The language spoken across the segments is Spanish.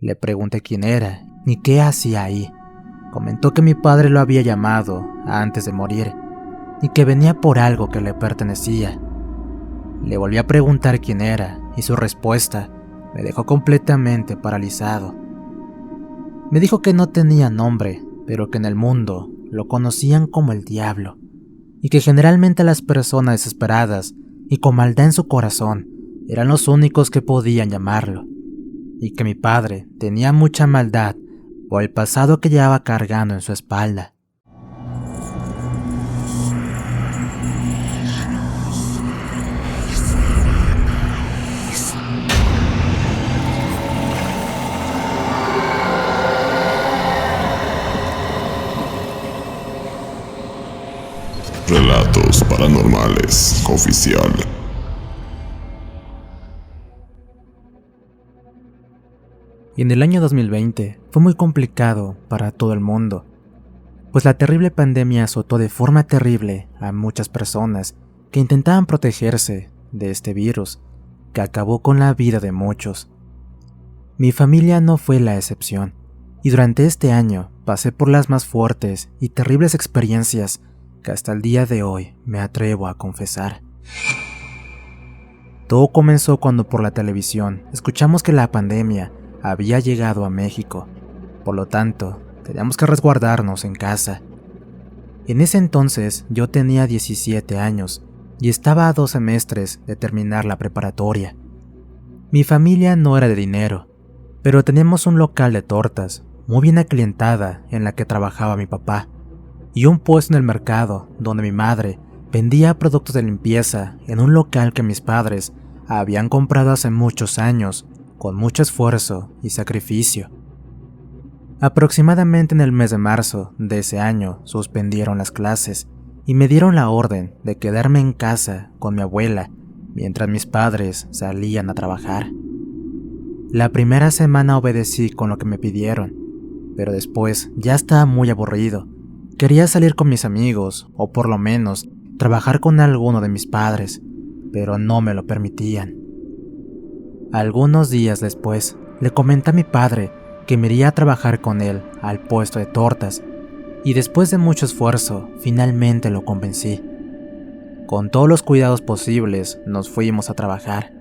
Le pregunté quién era ni qué hacía ahí. Comentó que mi padre lo había llamado antes de morir y que venía por algo que le pertenecía. Le volví a preguntar quién era y su respuesta me dejó completamente paralizado. Me dijo que no tenía nombre, pero que en el mundo lo conocían como el diablo, y que generalmente las personas desesperadas y con maldad en su corazón eran los únicos que podían llamarlo, y que mi padre tenía mucha maldad por el pasado que llevaba cargando en su espalda. Relatos Paranormales Oficial. Y en el año 2020 fue muy complicado para todo el mundo, pues la terrible pandemia azotó de forma terrible a muchas personas que intentaban protegerse de este virus que acabó con la vida de muchos. Mi familia no fue la excepción, y durante este año pasé por las más fuertes y terribles experiencias que hasta el día de hoy me atrevo a confesar. Todo comenzó cuando por la televisión escuchamos que la pandemia había llegado a México, por lo tanto, teníamos que resguardarnos en casa. En ese entonces yo tenía 17 años y estaba a 2 semestres de terminar la preparatoria. Mi familia no era de dinero, pero teníamos un local de tortas muy bien aclientada en la que trabajaba mi papá, y un puesto en el mercado donde mi madre vendía productos de limpieza en un local que mis padres habían comprado hace muchos años con mucho esfuerzo y sacrificio. Aproximadamente en el mes de marzo de ese año suspendieron las clases y me dieron la orden de quedarme en casa con mi abuela mientras mis padres salían a trabajar. La primera semana obedecí con lo que me pidieron, pero después ya estaba muy aburrido. Quería salir con mis amigos, o por lo menos trabajar con alguno de mis padres, pero no me lo permitían. Algunos días después, le comenté a mi padre que me iría a trabajar con él al puesto de tortas, y después de mucho esfuerzo, finalmente lo convencí. Con todos los cuidados posibles, nos fuimos a trabajar.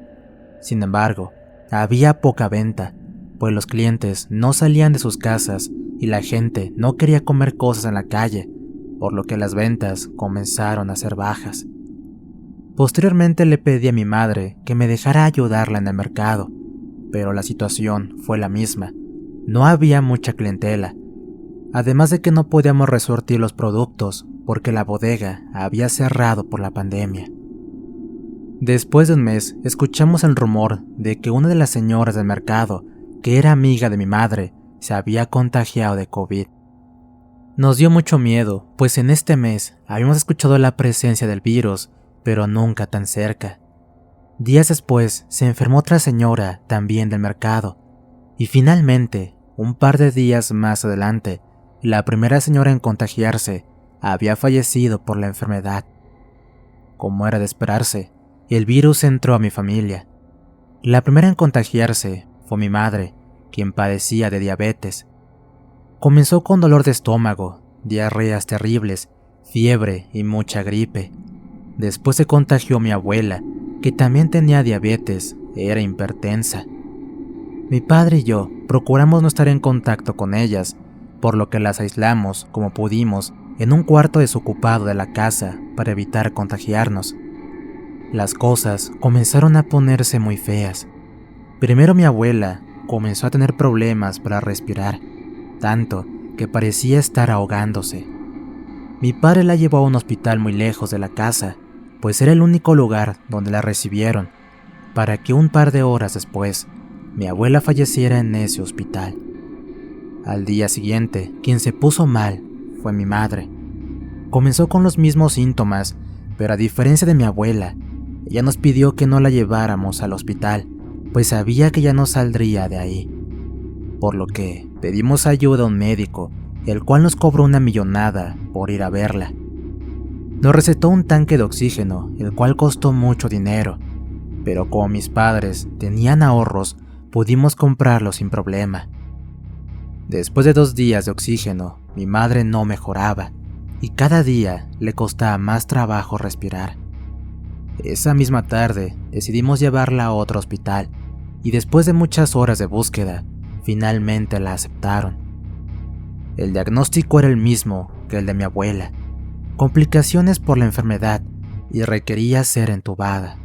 Sin embargo, había poca venta, pues los clientes no salían de sus casas y la gente no quería comer cosas en la calle, por lo que las ventas comenzaron a ser bajas. Posteriormente le pedí a mi madre que me dejara ayudarla en el mercado, pero la situación fue la misma. No había mucha clientela, además de que no podíamos resurtir los productos porque la bodega había cerrado por la pandemia. Después de un mes, escuchamos el rumor de que una de las señoras del mercado, que era amiga de mi madre, se había contagiado de COVID. Nos dio mucho miedo, pues en este mes habíamos escuchado la presencia del virus, pero nunca tan cerca. Días después se enfermó otra señora también del mercado, y finalmente, un par de días más adelante, la primera señora en contagiarse había fallecido por la enfermedad. Como era de esperarse, el virus entró a mi familia. La primera en contagiarse fue mi madre, quien padecía de diabetes. Comenzó con dolor de estómago, diarreas terribles, fiebre y mucha gripe. Después se contagió mi abuela, que también tenía diabetes, era hipertensa. Mi padre y yo procuramos no estar en contacto con ellas, por lo que las aislamos como pudimos en un cuarto desocupado de la casa para evitar contagiarnos. Las cosas comenzaron a ponerse muy feas. Primero mi abuela comenzó a tener problemas para respirar, tanto que parecía estar ahogándose. Mi padre la llevó a un hospital muy lejos de la casa, pues era el único lugar donde la recibieron, para que un par de horas después, mi abuela falleciera en ese hospital. Al día siguiente, quien se puso mal fue mi madre. Comenzó con los mismos síntomas, pero a diferencia de mi abuela, ella nos pidió que no la lleváramos al hospital, pues sabía que ya no saldría de ahí. Por lo que pedimos ayuda a un médico, el cual nos cobró una millonada por ir a verla. Nos recetó un tanque de oxígeno, el cual costó mucho dinero, pero como mis padres tenían ahorros, pudimos comprarlo sin problema. Después de 2 días de oxígeno, mi madre no mejoraba y cada día le costaba más trabajo respirar. Esa misma tarde decidimos llevarla a otro hospital y después de muchas horas de búsqueda, finalmente la aceptaron. El diagnóstico era el mismo que el de mi abuela, complicaciones por la enfermedad y requería ser entubada.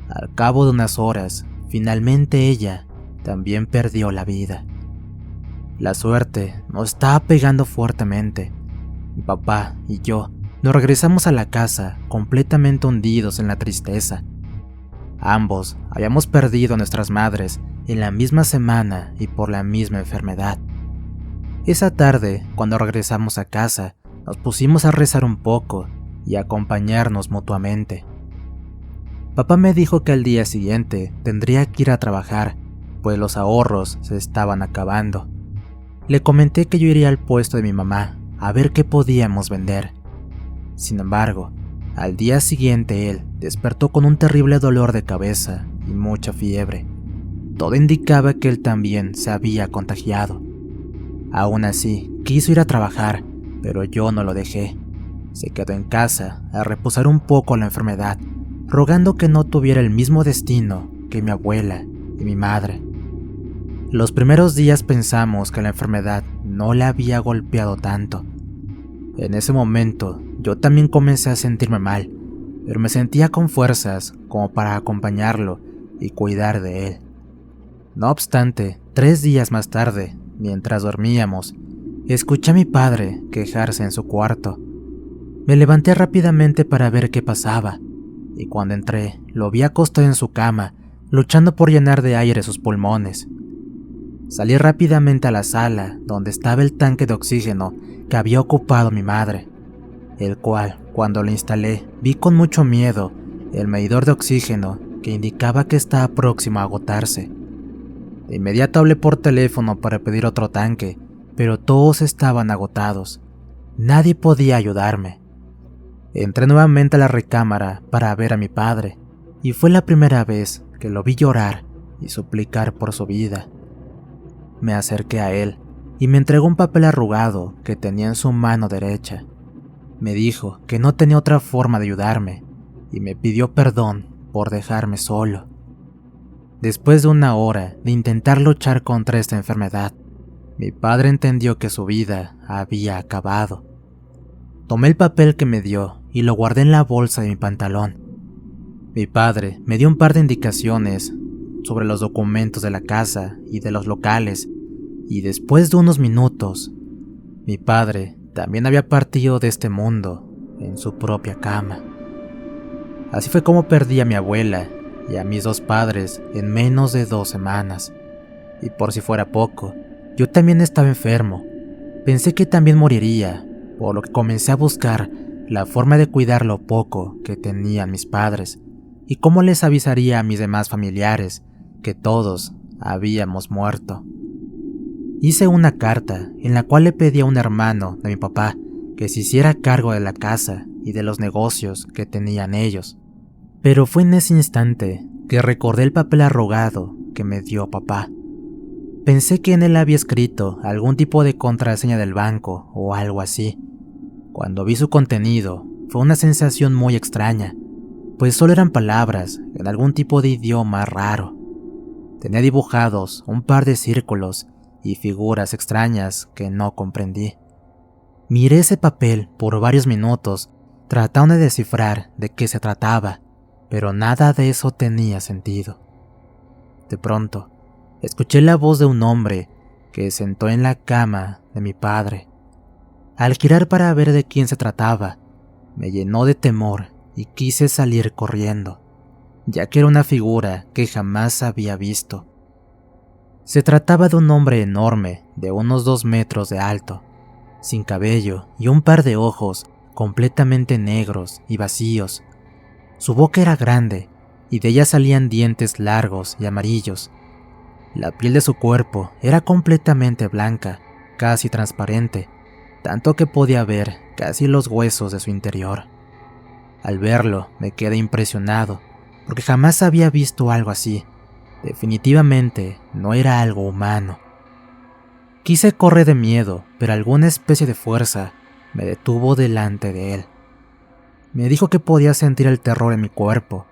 Al cabo de unas horas, finalmente ella también perdió la vida. La suerte nos estaba pegando fuertemente. Mi papá y yo nos regresamos a la casa completamente hundidos en la tristeza. Ambos habíamos perdido a nuestras madres en la misma semana y por la misma enfermedad. Esa tarde, cuando regresamos a casa, nos pusimos a rezar un poco y a acompañarnos mutuamente. Papá me dijo que al día siguiente tendría que ir a trabajar, pues los ahorros se estaban acabando. Le comenté que yo iría al puesto de mi mamá a ver qué podíamos vender. Sin embargo, al día siguiente él despertó con un terrible dolor de cabeza y mucha fiebre. Todo indicaba que él también se había contagiado. Aún así, quiso ir a trabajar, pero yo no lo dejé. Se quedó en casa a reposar un poco la enfermedad, rogando que no tuviera el mismo destino que mi abuela y mi madre. Los primeros días pensamos que la enfermedad no le había golpeado tanto. En ese momento, yo también comencé a sentirme mal, pero me sentía con fuerzas como para acompañarlo y cuidar de él. No obstante, 3 días más tarde, mientras dormíamos, escuché a mi padre quejarse en su cuarto. Me levanté rápidamente para ver qué pasaba, y cuando entré, lo vi acostado en su cama, luchando por llenar de aire sus pulmones. Salí rápidamente a la sala, donde estaba el tanque de oxígeno que había ocupado mi madre, el cual, cuando lo instalé, vi con mucho miedo el medidor de oxígeno que indicaba que estaba próximo a agotarse. De inmediato hablé por teléfono para pedir otro tanque, pero todos estaban agotados. Nadie podía ayudarme. Entré nuevamente a la recámara para ver a mi padre, y fue la primera vez que lo vi llorar y suplicar por su vida. Me acerqué a él y me entregó un papel arrugado que tenía en su mano derecha. Me dijo que no tenía otra forma de ayudarme y me pidió perdón por dejarme solo. Después de 1 hora de intentar luchar contra esta enfermedad, mi padre entendió que su vida había acabado. Tomé el papel que me dio y lo guardé en la bolsa de mi pantalón. Mi padre me dio un par de indicaciones sobre los documentos de la casa y de los locales, y después de unos minutos, mi padre también había partido de este mundo en su propia cama. Así fue como perdí a mi abuela y a mis 2 padres en menos de 2 semanas. Y por si fuera poco, yo también estaba enfermo. Pensé que también moriría, por lo que comencé a buscar la forma de cuidar lo poco que tenían mis padres y cómo les avisaría a mis demás familiares que todos habíamos muerto. Hice una carta en la cual le pedí a un hermano de mi papá que se hiciera cargo de la casa y de los negocios que tenían ellos. Pero fue en ese instante que recordé el papel arrugado que me dio papá. Pensé que en él había escrito algún tipo de contraseña del banco o algo así. Cuando vi su contenido, fue una sensación muy extraña, pues solo eran palabras en algún tipo de idioma raro. Tenía dibujados un par de círculos y figuras extrañas que no comprendí. Miré ese papel por varios minutos tratando de descifrar de qué se trataba, pero nada de eso tenía sentido. De pronto, escuché la voz de un hombre que se sentó en la cama de mi padre. Al girar para ver de quién se trataba, me llenó de temor y quise salir corriendo, ya que era una figura que jamás había visto. Se trataba de un hombre enorme, de unos 2 metros de alto, sin cabello y un par de ojos completamente negros y vacíos. Su boca era grande y de ella salían dientes largos y amarillos. La piel de su cuerpo era completamente blanca, casi transparente, tanto que podía ver casi los huesos de su interior. Al verlo me quedé impresionado, porque jamás había visto algo así. Definitivamente no era algo humano. Quise correr de miedo, pero alguna especie de fuerza me detuvo delante de él. Me dijo que podía sentir el terror en mi cuerpo,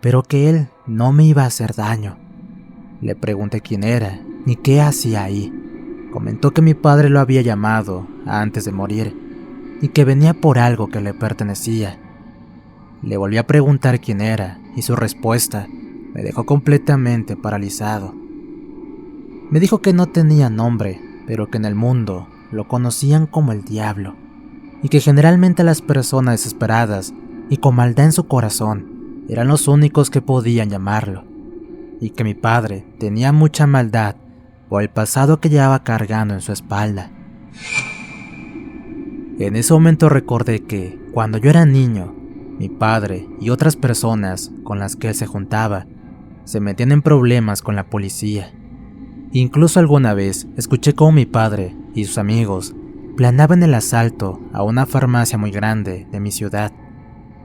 pero que él no me iba a hacer daño. Le pregunté quién era ni qué hacía ahí. Comentó que mi padre lo había llamado antes de morir y que venía por algo que le pertenecía. Le volví a preguntar quién era y su respuesta me dejó completamente paralizado. Me dijo que no tenía nombre, pero que en el mundo lo conocían como el diablo, y que generalmente las personas desesperadas y con maldad en su corazón eran los únicos que podían llamarlo, y que mi padre tenía mucha maldad por el pasado que llevaba cargando en su espalda. En ese momento recordé que, cuando yo era niño, mi padre y otras personas con las que él se juntaba se metían en problemas con la policía. Incluso alguna vez escuché cómo mi padre y sus amigos planeaban el asalto a una farmacia muy grande de mi ciudad,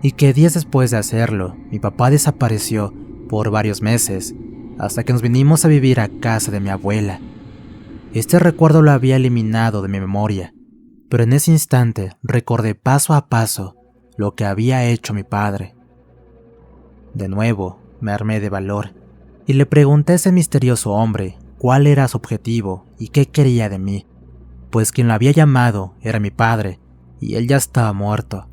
y que días después de hacerlo, mi papá desapareció por varios meses hasta que nos vinimos a vivir a casa de mi abuela. Este recuerdo lo había eliminado de mi memoria, pero en ese instante recordé paso a paso lo que había hecho mi padre. De nuevo me armé de valor y le pregunté a ese misterioso hombre cuál era su objetivo y qué quería de mí, pues quien lo había llamado era mi padre y él ya estaba muerto.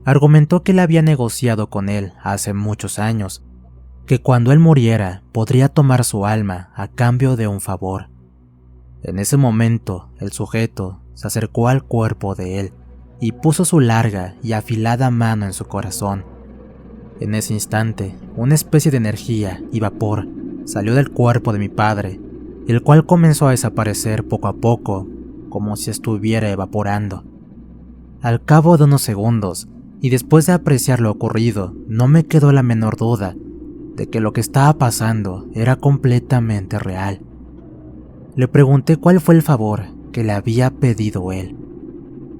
Argumentó que él había negociado con él hace muchos años, que cuando él muriera podría tomar su alma a cambio de un favor. En ese momento el sujeto se acercó al cuerpo de él y puso su larga y afilada mano en su corazón. En ese instante, una especie de energía y vapor salió del cuerpo de mi padre, el cual comenzó a desaparecer poco a poco, como si estuviera evaporando. Al cabo de unos segundos, y después de apreciar lo ocurrido, no me quedó la menor duda de que lo que estaba pasando era completamente real. Le pregunté cuál fue el favor que le había pedido él.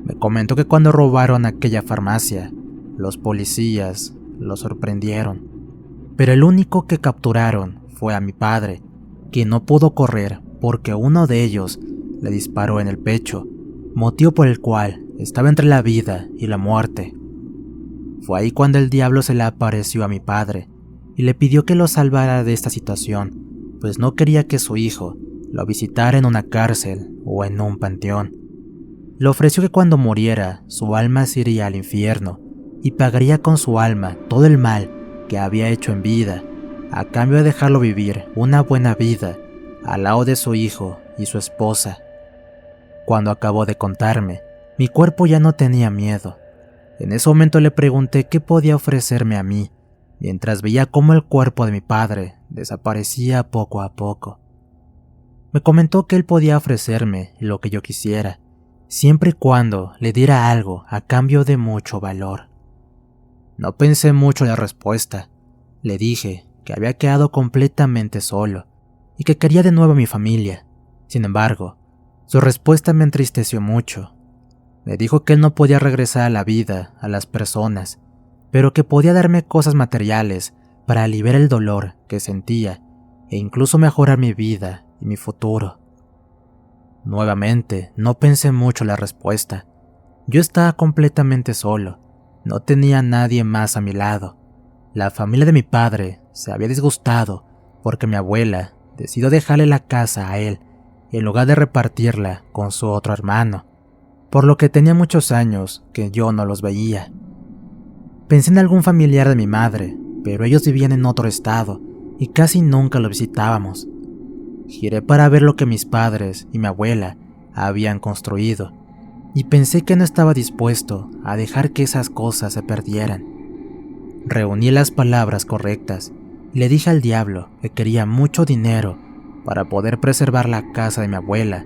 Me comentó que cuando robaron aquella farmacia, los policías lo sorprendieron, pero el único que capturaron fue a mi padre, quien no pudo correr porque uno de ellos le disparó en el pecho, motivo por el cual estaba entre la vida y la muerte. Fue ahí cuando el diablo se le apareció a mi padre y le pidió que lo salvara de esta situación, pues no quería que su hijo lo visitara en una cárcel o en un panteón. Le ofreció que cuando muriera su alma se iría al infierno y pagaría con su alma todo el mal que había hecho en vida, a cambio de dejarlo vivir una buena vida al lado de su hijo y su esposa. Cuando acabó de contarme, mi cuerpo ya no tenía miedo. En ese momento le pregunté qué podía ofrecerme a mí, mientras veía cómo el cuerpo de mi padre desaparecía poco a poco. Me comentó que él podía ofrecerme lo que yo quisiera, siempre y cuando le diera algo a cambio de mucho valor. No pensé mucho en la respuesta. Le dije que había quedado completamente solo y que quería de nuevo a mi familia. Sin embargo, su respuesta me entristeció mucho. Me dijo que él no podía regresar a la vida a las personas, pero que podía darme cosas materiales para aliviar el dolor que sentía e incluso mejorar mi vida y mi futuro. Nuevamente, no pensé mucho en la respuesta. Yo estaba completamente solo, no tenía a nadie más a mi lado. La familia de mi padre se había disgustado porque mi abuela decidió dejarle la casa a él en lugar de repartirla con su otro hermano, por lo que tenía muchos años que yo no los veía. Pensé en algún familiar de mi madre, pero ellos vivían en otro estado y casi nunca lo visitábamos. Giré para ver lo que mis padres y mi abuela habían construido, y pensé que no estaba dispuesto a dejar que esas cosas se perdieran. Reuní las palabras correctas y le dije al diablo que quería mucho dinero para poder preservar la casa de mi abuela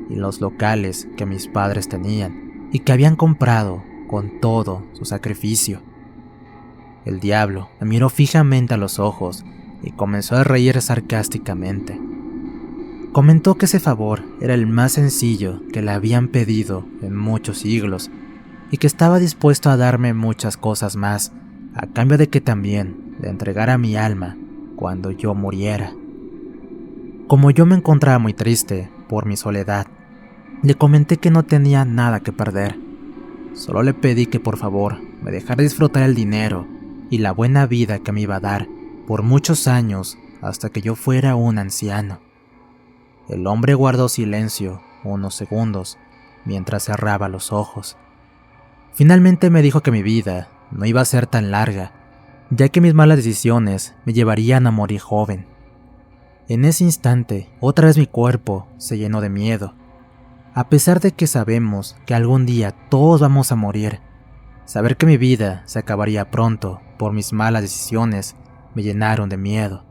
y los locales que mis padres tenían y que habían comprado con todo su sacrificio. El diablo me miró fijamente a los ojos y comenzó a reír sarcásticamente. Comentó que ese favor era el más sencillo que le habían pedido en muchos siglos y que estaba dispuesto a darme muchas cosas más a cambio de que también le entregara mi alma cuando yo muriera. Como yo me encontraba muy triste por mi soledad, le comenté que no tenía nada que perder. Solo le pedí que por favor me dejara disfrutar el dinero y la buena vida que me iba a dar por muchos años hasta que yo fuera un anciano. El hombre guardó silencio unos segundos mientras cerraba los ojos. Finalmente me dijo que mi vida no iba a ser tan larga, ya que mis malas decisiones me llevarían a morir joven. En ese instante, otra vez mi cuerpo se llenó de miedo. A pesar de que sabemos que algún día todos vamos a morir, saber que mi vida se acabaría pronto por mis malas decisiones me llenaron de miedo.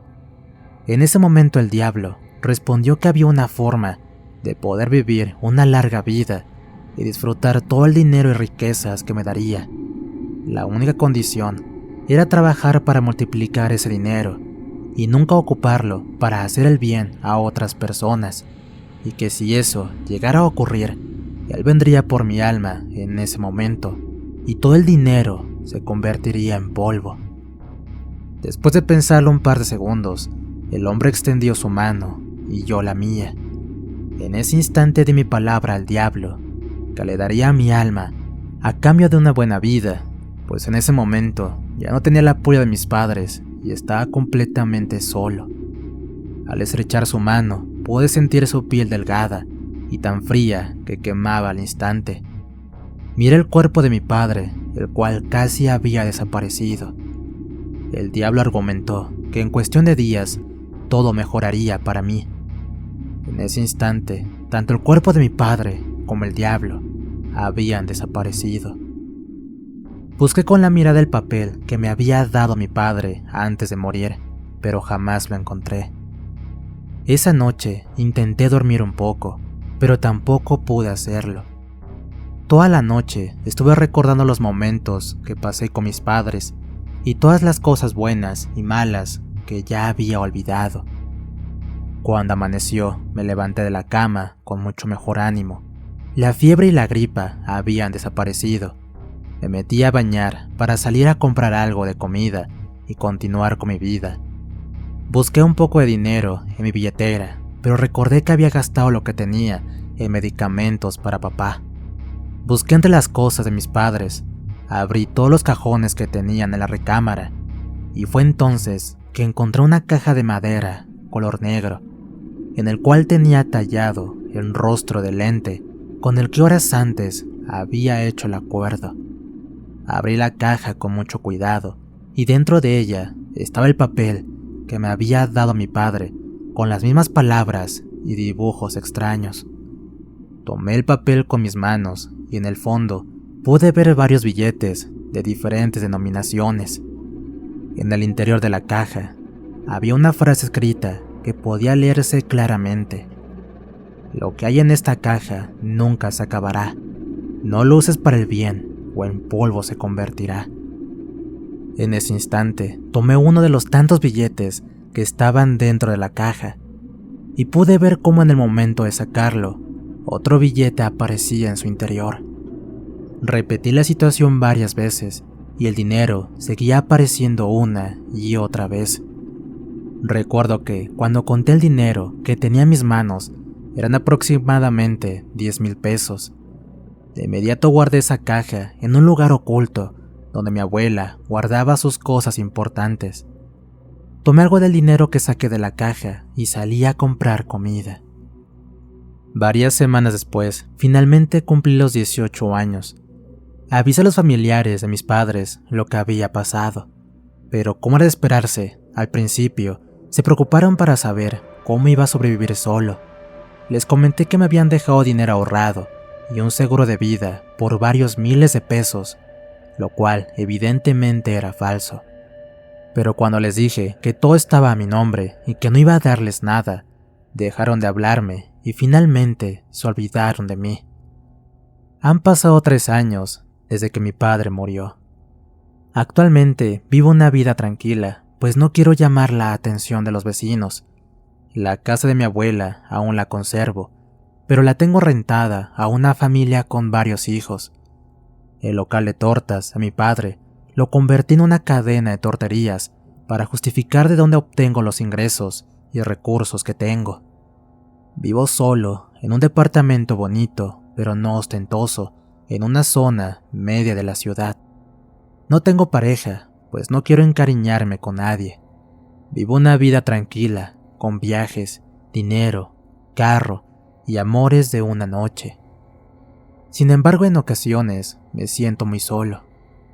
En ese momento el diablo respondió que había una forma de poder vivir una larga vida y disfrutar todo el dinero y riquezas que me daría. La única condición era trabajar para multiplicar ese dinero y nunca ocuparlo para hacer el bien a otras personas, y que si eso llegara a ocurrir, él vendría por mi alma en ese momento y todo el dinero se convertiría en polvo. Después de pensarlo un par de segundos, el hombre extendió su mano y yo la mía. En ese instante di mi palabra al diablo, que le daría a mi alma a cambio de una buena vida, pues en ese momento ya no tenía el apoyo de mis padres y estaba completamente solo. Al estrechar su mano, pude sentir su piel delgada y tan fría que quemaba al instante. Miré el cuerpo de mi padre, el cual casi había desaparecido. El diablo argumentó que en cuestión de días todo mejoraría para mí. En ese instante, tanto el cuerpo de mi padre como el diablo habían desaparecido. Busqué con la mirada el papel que me había dado mi padre antes de morir, pero jamás lo encontré. Esa noche intenté dormir un poco, pero tampoco pude hacerlo. Toda la noche estuve recordando los momentos que pasé con mis padres y todas las cosas buenas y malas que ya había olvidado. Cuando amaneció, me levanté de la cama con mucho mejor ánimo. La fiebre y la gripa habían desaparecido. Me metí a bañar para salir a comprar algo de comida y continuar con mi vida. Busqué un poco de dinero en mi billetera, pero recordé que había gastado lo que tenía en medicamentos para papá. Busqué entre las cosas de mis padres, abrí todos los cajones que tenían en la recámara, y fue entonces que encontré una caja de madera color negro, en el cual tenía tallado el rostro del ente con el que horas antes había hecho el acuerdo. Abrí la caja con mucho cuidado, y dentro de ella estaba el papel que me había dado mi padre, con las mismas palabras y dibujos extraños. Tomé el papel con mis manos y en el fondo pude ver varios billetes de diferentes denominaciones. En el interior de la caja había una frase escrita que podía leerse claramente: lo que hay en esta caja nunca se acabará. No lo uses para el bien o en polvo se convertirá. En ese instante tomé uno de los tantos billetes que estaban dentro de la caja y pude ver cómo en el momento de sacarlo, otro billete aparecía en su interior. Repetí la situación varias veces y el dinero seguía apareciendo una y otra vez. Recuerdo que cuando conté el dinero que tenía en mis manos eran aproximadamente 10,000 pesos. De inmediato guardé esa caja en un lugar oculto donde mi abuela guardaba sus cosas importantes. Tomé algo del dinero que saqué de la caja y salí a comprar comida. Varias semanas después, finalmente cumplí los 18 años. Avisé a los familiares de mis padres lo que había pasado, pero como era de esperarse, al principio se preocuparon para saber cómo iba a sobrevivir solo. Les comenté que me habían dejado dinero ahorrado y un seguro de vida por varios miles de pesos, lo cual evidentemente era falso. Pero cuando les dije que todo estaba a mi nombre y que no iba a darles nada, dejaron de hablarme y finalmente se olvidaron de mí. Han pasado 3 años desde que mi padre murió. Actualmente vivo una vida tranquila, pues no quiero llamar la atención de los vecinos. La casa de mi abuela aún la conservo, pero la tengo rentada a una familia con varios hijos. El local de tortas a mi padre lo convertí en una cadena de torterías para justificar de dónde obtengo los ingresos y recursos que tengo. Vivo solo, en un departamento bonito, pero no ostentoso, en una zona media de la ciudad. No tengo pareja, pues no quiero encariñarme con nadie. Vivo una vida tranquila, con viajes, dinero, carro y amores de una noche. Sin embargo, en ocasiones me siento muy solo.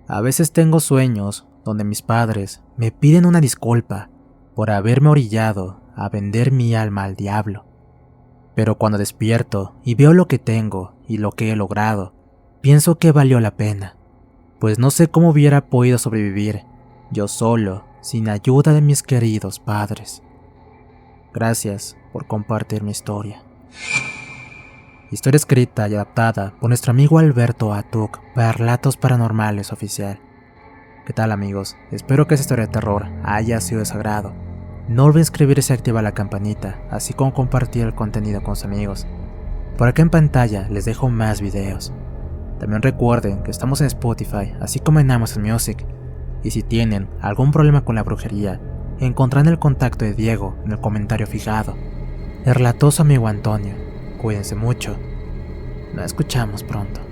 A veces tengo sueños donde mis padres me piden una disculpa por haberme orillado a vender mi alma al diablo. Pero cuando despierto y veo lo que tengo y lo que he logrado, pienso que valió la pena, pues no sé cómo hubiera podido sobrevivir yo solo, sin ayuda de mis queridos padres. Gracias por compartir mi historia. Historia escrita y adaptada por nuestro amigo Alberto Atuc para Relatos Paranormales Oficial. ¿Qué tal, amigos? Espero que esta historia de terror haya sido de su agrado. No olviden suscribirse y activar la campanita, así como compartir el contenido con sus amigos. Por acá en pantalla les dejo más videos. También recuerden que estamos en Spotify, así como en Amazon Music. Y si tienen algún problema con la brujería, encontrarán el contacto de Diego en el comentario fijado. El relatoso amigo Antonio. Cuídense mucho. Nos escuchamos pronto.